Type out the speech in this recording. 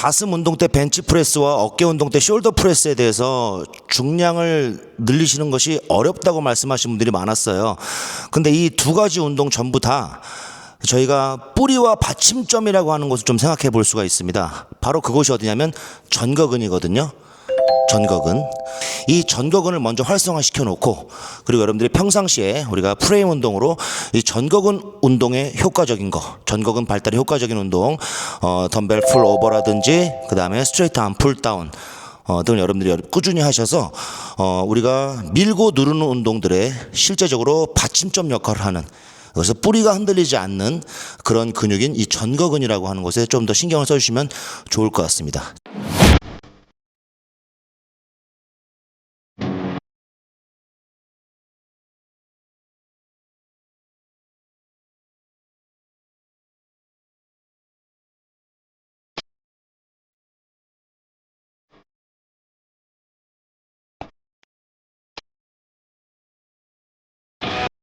가슴 운동 때 벤치프레스와 어깨 운동 때 숄더 프레스에 대해서 중량을 늘리시는 것이 어렵다고 말씀하신 분들이 많았어요. 근데 이 두 가지 운동 전부 다 저희가 뿌리와 받침점이라고 하는 것을 좀 생각해 볼 수가 있습니다. 바로 그것이 어디냐면 전거근이거든요. 전거근. 이 전거근을 먼저 활성화시켜 놓고, 그리고 여러분들이 평상시에 우리가 프레임 운동으로 이 전거근 운동에 효과적인 거, 전거근 발달에 효과적인 운동, 덤벨 풀 오버라든지 그 다음에 스트레이트 암 풀 다운 등을 여러분들이 꾸준히 하셔서 우리가 밀고 누르는 운동들에 실제적으로 받침점 역할을 하는, 그래서 뿌리가 흔들리지 않는 그런 근육인 이 전거근이라고 하는 것에 좀 더 신경을 써주시면 좋을 것 같습니다.